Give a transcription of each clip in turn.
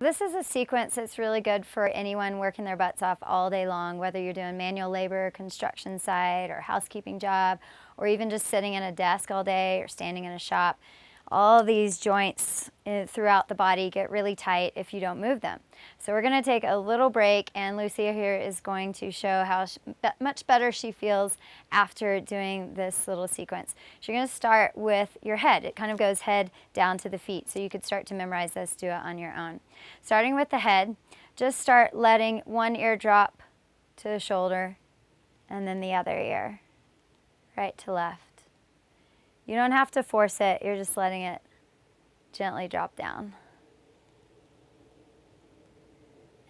this is a sequence that's really good for anyone working their butts off all day long, whether you're doing manual labor, construction site, or housekeeping job, or even just sitting at a desk all day or standing in a shop. All these joints throughout the body get really tight if you don't move them. So we're going to take a little break, and Lucia here is going to show how much better she feels after doing this little sequence. So you're going to start with your head. It kind of goes head down to the feet, so you could start to memorize this, do it on your own. Starting with the head, just start letting one ear drop to the shoulder and then the other ear, right to left. You don't have to force it, you're just letting it gently drop down.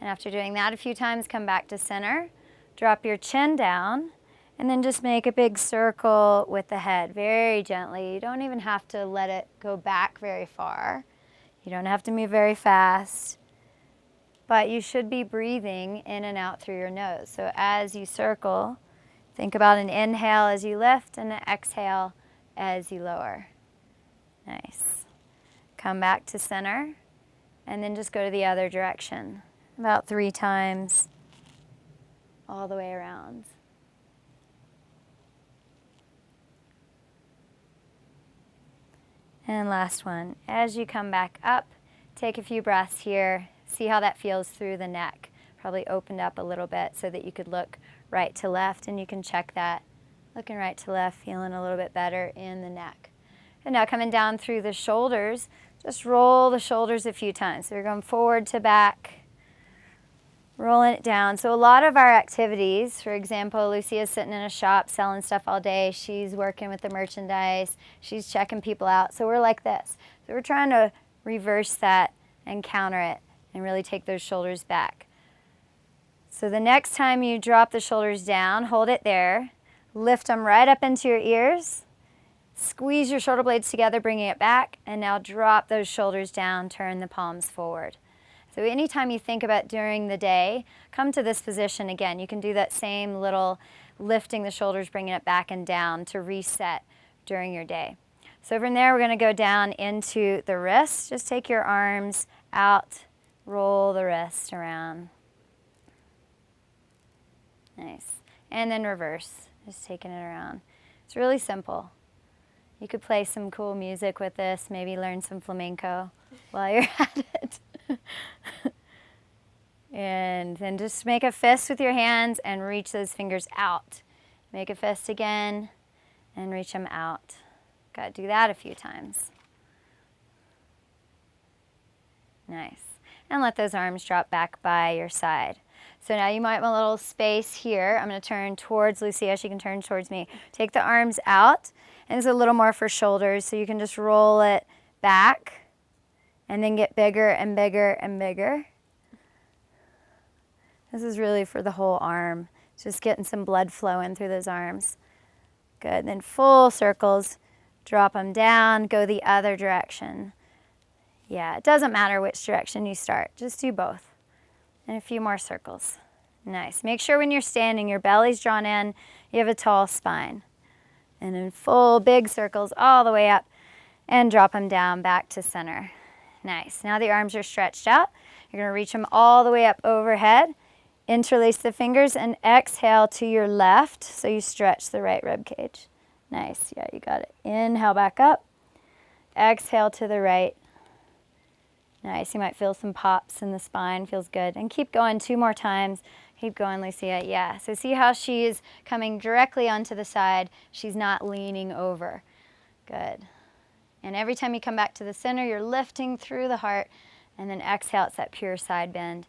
And after doing that a few times, come back to center, drop your chin down, and then just make a big circle with the head, very gently. You don't even have to let it go back very far. You don't have to move very fast, but you should be breathing in and out through your nose. So as you circle, think about an inhale as you lift and an exhale as you lower. Nice. Come back to center and then just go to the other direction. About 3 times all the way around. And last one. As you come back up, take a few breaths here. See how that feels through the neck. Probably opened up a little bit so that you could look right to left, and you can check that. Looking right to left, feeling a little bit better in the neck. And now coming down through the shoulders, just roll the shoulders a few times. So you're going forward to back, rolling it down. So a lot of our activities, for example, Lucia's sitting in a shop selling stuff all day. She's working with the merchandise. She's checking people out. So we're like this. So we're trying to reverse that and counter it and really take those shoulders back. So the next time you drop the shoulders down, hold it there. Lift them right up into your ears. Squeeze your shoulder blades together, bringing it back. And now drop those shoulders down, turn the palms forward. So anytime you think about during the day, come to this position again. You can do that same little lifting the shoulders, bringing it back and down to reset during your day. So from there, we're going to go down into the wrists. Just take your arms out, roll the wrist around. Nice. And then reverse. Just taking it around. It's really simple. You could play some cool music with this, maybe learn some flamenco while you're at it. And then just make a fist with your hands and reach those fingers out. Make a fist again and reach them out. Got to do that a few times. Nice. And let those arms drop back by your side. So now you might want a little space here. I'm going to turn towards Lucia. She can turn towards me. Take the arms out. And it's a little more for shoulders, so you can just roll it back and then get bigger and bigger and bigger. This is really for the whole arm. Just getting some blood flowing through those arms. Good. Then full circles. Drop them down. Go the other direction. Yeah, it doesn't matter which direction you start. Just do both. And a few more circles. Nice. Make sure when you're standing, your belly's drawn in, you have a tall spine. And in full big circles all the way up, and drop them down back to center. Nice. Now the arms are stretched out. You're going to reach them all the way up overhead. Interlace the fingers and exhale to your left so you stretch the right rib cage. Nice. Yeah, you got it. Inhale back up. Exhale to the right. Nice. You might feel some pops in the spine. Feels good. And keep going 2 more times. Keep going, Lucia. Yeah. So see how she's coming directly onto the side. She's not leaning over. Good. And every time you come back to the center, you're lifting through the heart. And then exhale. It's that pure side bend.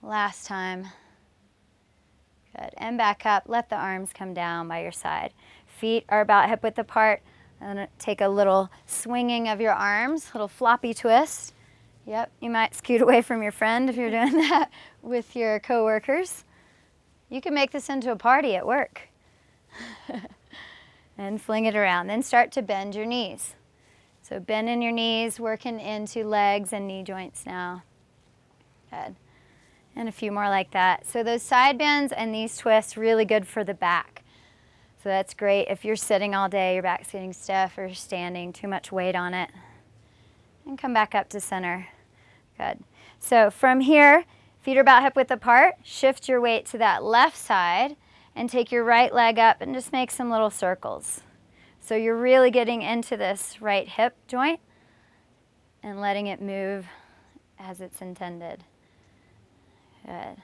Last time. Good. And back up. Let the arms come down by your side. Feet are about hip width apart. And take a little swinging of your arms, a little floppy twist. Yep, you might scoot away from your friend if you're doing that with your coworkers. You can make this into a party at work. And fling it around. Then start to bend your knees. So bending your knees, working into legs and knee joints now. Good. And a few more like that. So those side bends and these twists, really good for the back. So that's great if you're sitting all day, your back's getting stiff, or standing, too much weight on it. And come back up to center. Good. So from here, feet are about hip width apart. Shift your weight to that left side and take your right leg up and just make some little circles. So you're really getting into this right hip joint and letting it move as it's intended. Good.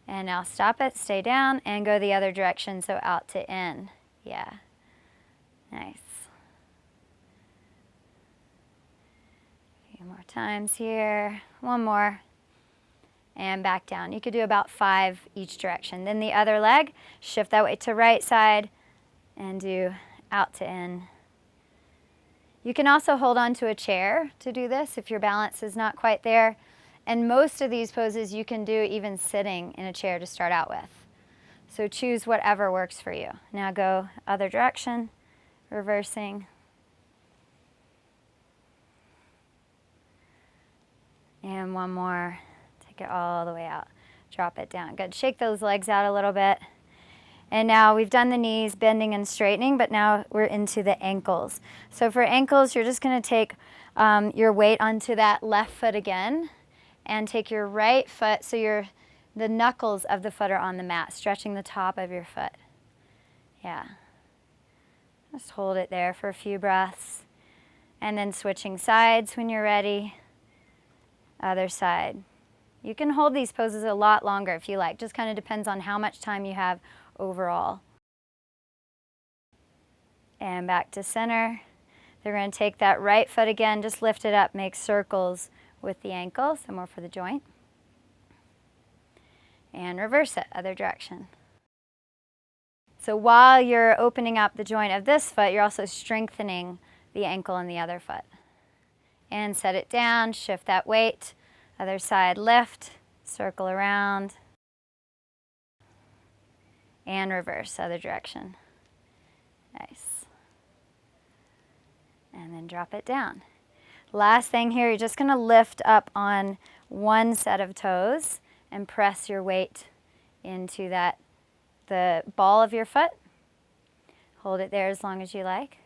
And now stop it, stay down, and go the other direction, so out to in. Yeah. Nice. A few more times here. One more. And back down. You could do about 5 each direction. Then the other leg, shift that weight to right side and do out to in. You can also hold on to a chair to do this if your balance is not quite there. And most of these poses you can do even sitting in a chair to start out with. So choose whatever works for you. Now go other direction, reversing. And one more. Take it all the way out. Drop it down. Good. Shake those legs out a little bit. And now we've done the knees, bending and straightening, but now we're into the ankles. So for ankles, you're just going to take your weight onto that left foot again and take your right foot, so the knuckles of the foot are on the mat, stretching the top of your foot. Yeah. Just hold it there for a few breaths. And then switching sides when you're ready. Other side. You can hold these poses a lot longer if you like. Just kind of depends on how much time you have overall. And back to center. They're going to take that right foot again, just lift it up, make circles with the ankle, so more for the joint. And reverse it, other direction. So while you're opening up the joint of this foot, you're also strengthening the ankle in the other foot. And set it down, shift that weight, other side lift, circle around, and reverse, other direction. Nice. And then drop it down. Last thing here, you're just going to lift up on one set of toes and press your weight into the ball of your foot. Hold it there as long as you like.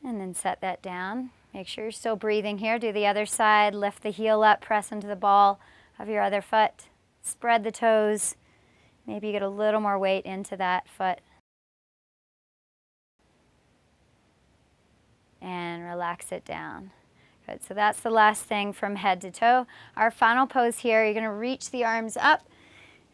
And then set that down. Make sure you're still breathing here. Do the other side. Lift the heel up, press into the ball of your other foot. Spread the toes. Maybe get a little more weight into that foot. And relax it down. Good, so that's the last thing from head to toe. Our final pose here, you're gonna reach the arms up.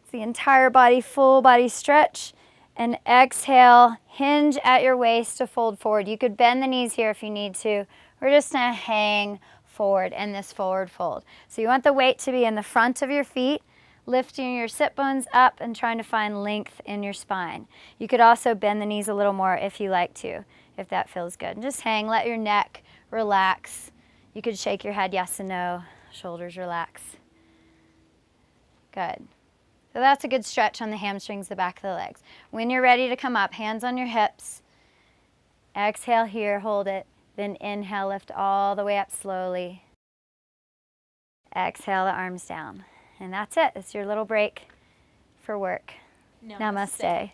It's the entire body, full body stretch. And exhale, hinge at your waist to fold forward. You could bend the knees here if you need to. We're just gonna hang forward in this forward fold. So you want the weight to be in the front of your feet, lifting your sit bones up and trying to find length in your spine. You could also bend the knees a little more if you like to, if that feels good. And just hang, let your neck relax. You could shake your head yes and no, shoulders relax. Good. So that's a good stretch on the hamstrings, the back of the legs. When you're ready to come up, hands on your hips. Exhale here, hold it. Then inhale, lift all the way up slowly. Exhale, the arms down. And that's it. It's your little break for work. Namaste.